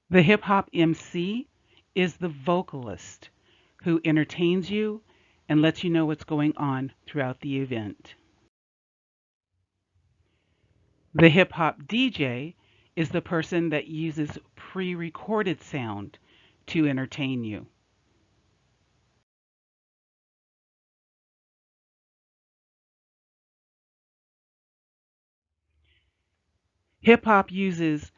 The hip hop MC is the vocalist who entertains you and lets you know what's going on throughout the event. The hip hop DJ is the person that uses pre recorded sound to entertain you. Hip hop uses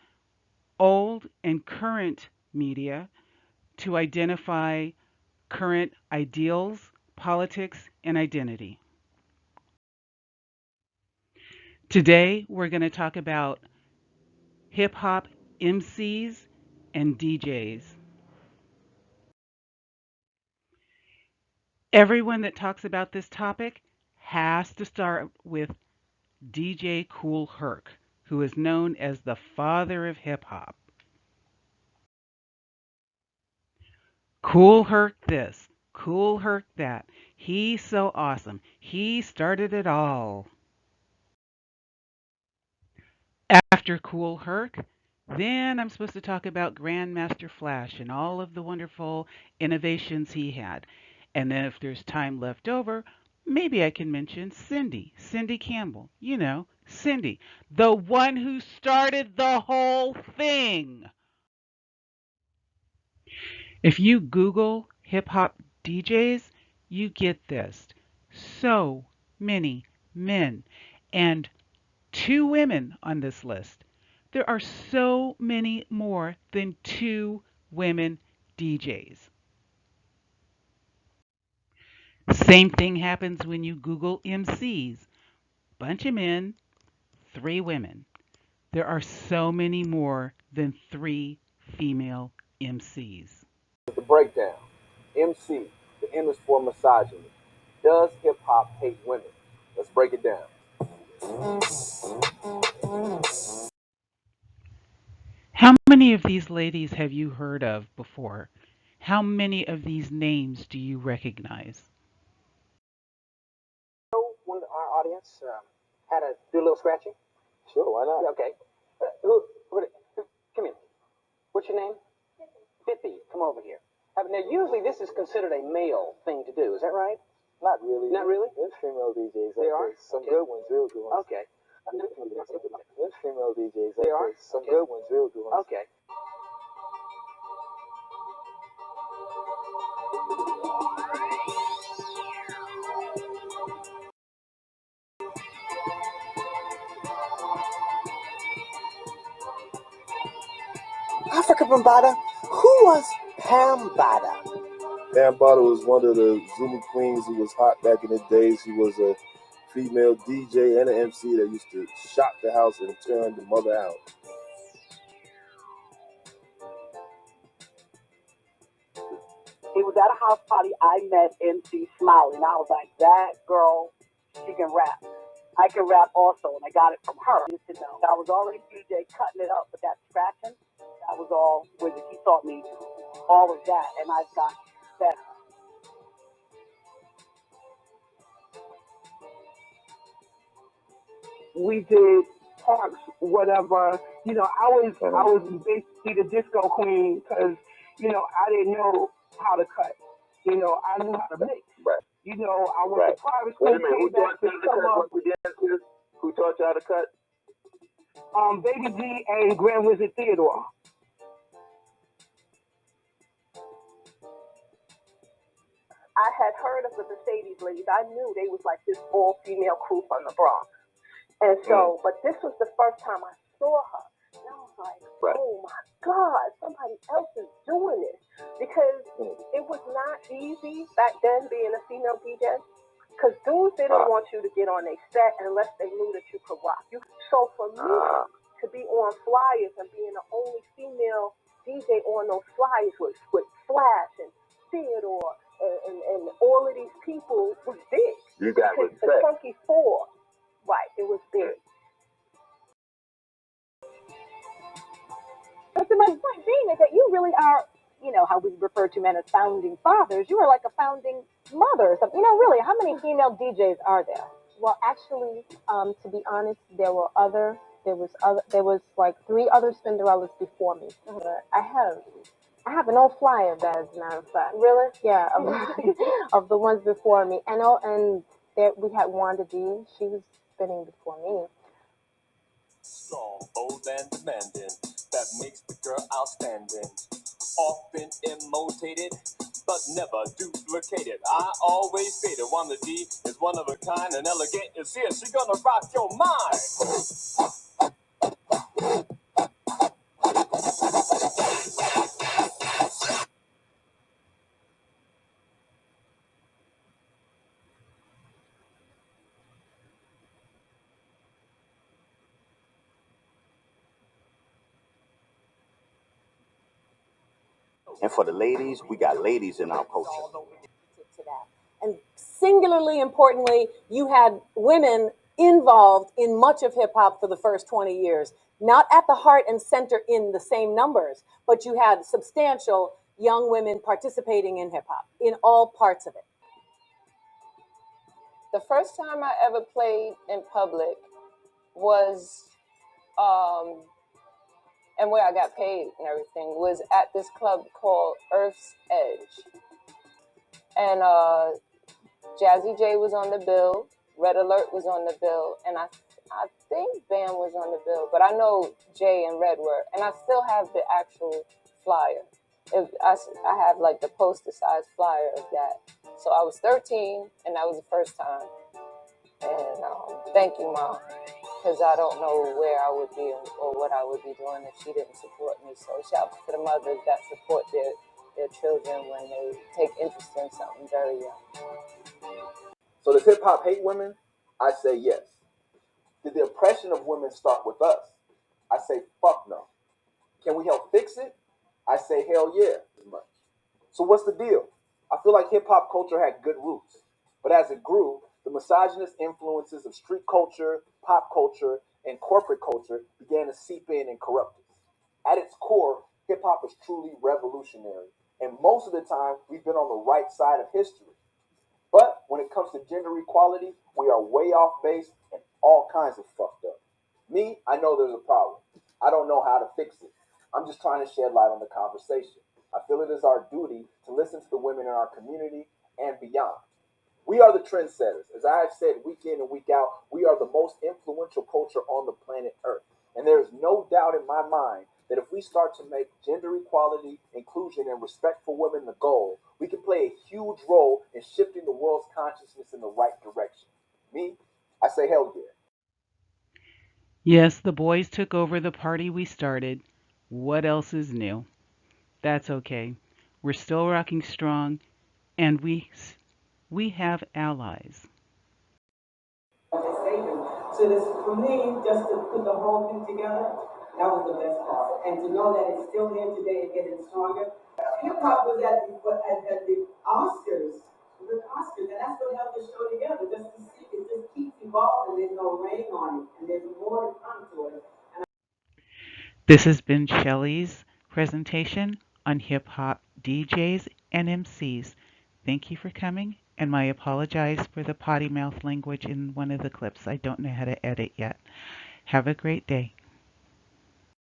old and current media to identify current ideals, politics, and identity. Today, we're going to talk about hip hop MCs and DJs. Everyone that talks about this topic has to start with DJ Kool Herc, who is known as the father of hip hop. Kool Herc this, Kool Herc that. He's so awesome. He started it all. After Kool Herc, then I'm supposed to talk about Grandmaster Flash and all of the wonderful innovations he had. And then if there's time left over, maybe I can mention Cindy Campbell. You know, Cindy, the one who started the whole thing. If you Google hip hop DJs, you get this. So many men and two women on this list. There are so many more than two women DJs. Same thing happens when you Google MCs. Bunch of men, three women. There are so many more than three female MCs. The breakdown. MC, the M is for misogyny. Does hip hop hate women? Let's break it down. How many of these ladies have you heard of before? How many of these names do you recognize? So, one of our audience had to do a little scratching. Sure, why not? Yeah, okay. Come here. What's your name? Bippy. Come over here. Now, usually this is considered a male thing to do. Is that right? Not really. Not really? There's female DJs. There are? Some good ones, real good ones. Okay. There's female DJs. There are? Some good ones, real good ones. Okay. Africa Bambaataa. Who was Pambaataa? Pambaataa was one of the Zulu queens who was hot back in the days. She was a female DJ and an MC that used to shock the house and turn the mother out. It was at a house party. I met MC Smiley, and I was like, that girl, she can rap. I can rap also, and I got it from her. I was already DJ cutting it up, but that scratching, that was all with it. He taught me all of that, and I got better. We did parks, whatever. I was basically the disco queen because I didn't know how to cut. I knew how to mix. Right. I went to private school. Wait a minute, who taught you how to cut? Baby G and Grand Wizard Theodore. I had heard of the Mercedes ladies. I knew they was like this all-female crew from the Bronx. And so, but this was the first time I saw her. And I was like, right. Oh my God, somebody else is doing this. Because it was not easy back then being a female DJ. Because dudes didn't want you to get on a set unless they knew that you could rock. So for me to be on flyers and being the only female DJ on those flyers with Flash and Theodore and all of these people was big. You got respect. The Funky Four. Right, it was big. So my point being is that you really are, how we refer to men as founding fathers. You are like a founding mother. So, really, how many female DJs are there? Well, actually, to be honest, there there was like 3 other Spinderellas before me. I have an old flyer, as a matter of fact. Really? Yeah, of the ones before me. And there we had Wanda D. She was spinning before me. Strong, bold, and demanding. That makes the girl outstanding. Often imitated, but never duplicated. I always say that Wanda D is one of a kind and elegant. You see her, she gonna rock your mind. And for the ladies, we got ladies in our culture. To that. And singularly importantly, you had women involved in much of hip hop for the first 20 years, not at the heart and center in the same numbers, but you had substantial young women participating in hip hop in all parts of it. The first time I ever played in public was, and where I got paid and everything, was at this club called Earth's Edge. And Jazzy J was on the bill, Red Alert was on the bill, and I think Bam was on the bill, but I know Jay and Red were, and I still have the actual flyer. I have like the poster size flyer of that. So I was 13, and that was the first time. And thank you, Mom, because I don't know where I would be or what I would be doing if she didn't support me. So shout out to the mothers that support their children when they take interest in something very young. So does hip hop hate women? I say yes. Did the oppression of women start with us? I say fuck no. Can we help fix it? I say hell yeah. So what's the deal? I feel like hip hop culture had good roots, but as it grew, the misogynist influences of street culture, pop culture, and corporate culture began to seep in and corrupt us. At its core, hip hop is truly revolutionary, and most of the time, we've been on the right side of history. But when it comes to gender equality, we are way off base and all kinds of fucked up. Me, I know there's a problem. I don't know how to fix it. I'm just trying to shed light on the conversation. I feel it is our duty to listen to the women in our community and beyond. We are the trendsetters. As I have said week in and week out, we are the most influential culture on the planet Earth. And there is no doubt in my mind that if we start to make gender equality, inclusion, and respect for women the goal, we can play a huge role in shifting the world's consciousness in the right direction. Me, I say hell yeah. Yes, the boys took over the party we started. What else is new? That's okay. We're still rocking strong, and we have allies. So this, for me, just to put the whole thing together, that was the best part. And to know that it's still here today and getting stronger. Hip hop was at the Oscars, with Oscars, and that's what held the show together. Just to see it just keeps evolving. There's no rain on it, and there's more to come to it. This has been Shelley's presentation on hip hop DJs and MCs. Thank you for coming, and I apologize for the potty mouth language in one of the clips. I don't know how to edit yet. Have a great day.